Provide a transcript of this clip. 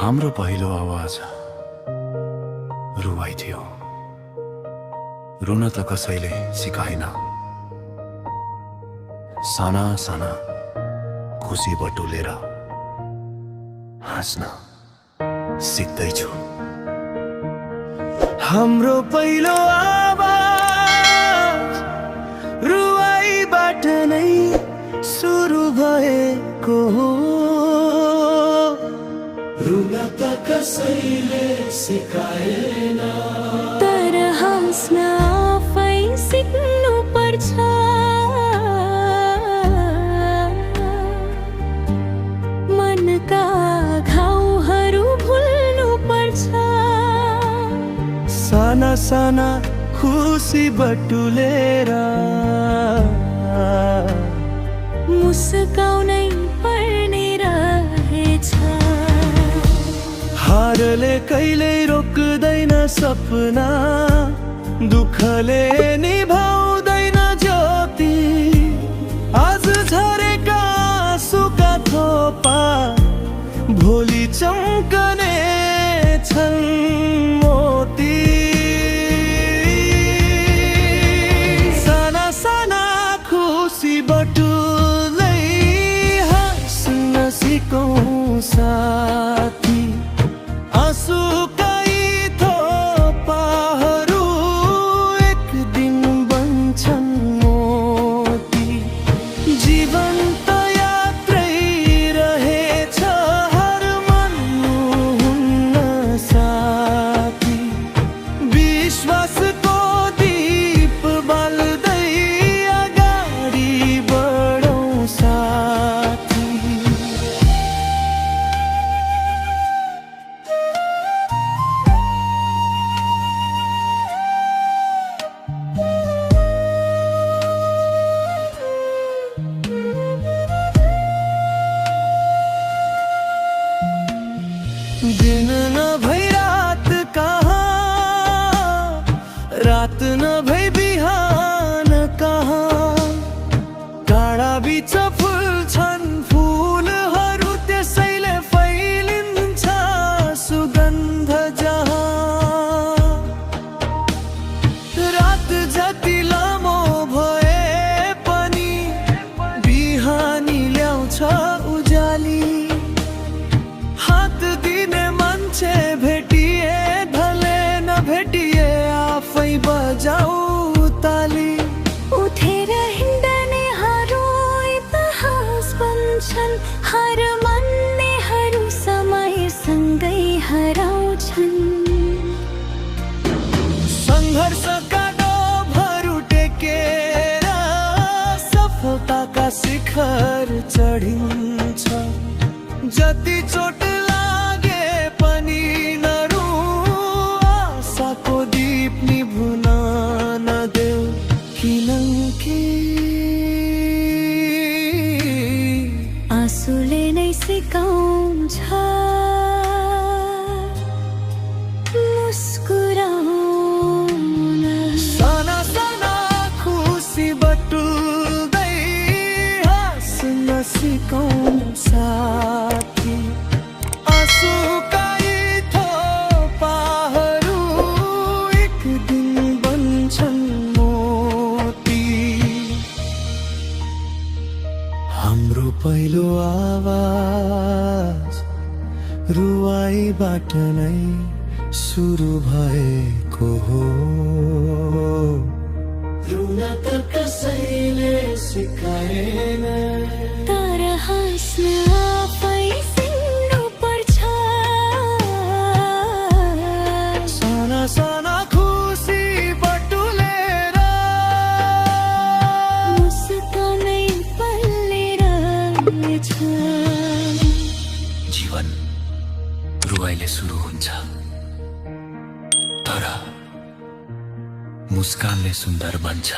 हाम्रो पहिलो आवाज रुवाई थियो। रुन त कसैले सिकाएन। साना साना खुसी बटुलेर हाँस्न सिक्दैछु। हाम्रो पहिलो आवाज रुवाईबाट नै सुरु भएको हो। रुन त कसैले सिकाएन, तर हाँस्न आफै सिक्नु पर्छ। मनका घाउहरू भुल्नु पर्छ। साना साना खुसी बटुलेर मुस्काउनै पर्ने रहेछ। हारले कहिल्यै रोक्दैन सपना, दुःखले निभाउँदैन ज्योति। आज झरेका आँसुका थोपा भोलि चम्कने छन् मोती। साना साना खुसी बटुल्दै हाँस्न सिकौँ साथी। आँसुका यी थोपाहरू एक दिन बन्छन् मोती। जीवन त यात्रै रहेछ, हार मान्नुहुन्न साथी। विश्वासको दीप बाल्दै अगाडि बढौँ साथी। दिन नभई रात कहाँ, रात नभई बिहान कहाँ। काँडा बिच फुल्छन् फुलहरू, त्यसैले फैलिन्छ सुगन्ध जहाँ। रात जति लामो भए पनि बिहानी ल्याउँछ उजाली। हात दिने मान्छे भेटिए भले नभेटिए आफै बजाऊ ताली। उठेर हिँड्नेहरू इतिहास बन्छन्, हार मान्नेहरू समयसँगै हराउँछन्। सङ्घर्षका डोभहरू टेकेर सफलताका शिखर चढिन्छ। जति चोट लागे पनि नरु, आशाको दीप निभुन नदेऊ। किनकि आँसुले नै सिकाउँछ मुस्कुराउन। साना साना खुसी बटुल्दै हाँस्न सिकौँ साथी। आँसुका यी थोपाहरू एक दिन बन्छन् मोती। हाम्रो पहिलो आवाज रुवाईबाट नै सुरु भएको हो। रुन त कसैले सिकाएन, तर हाँस्न आफै सिक्नु पर्छ। साना साना खुसी बटुलेर मुस्काउनै पर्ने रहेछ। जीवन रुवाईले सुरु हुन्छ, तर मुस्कानले सुन्दर बन्छ।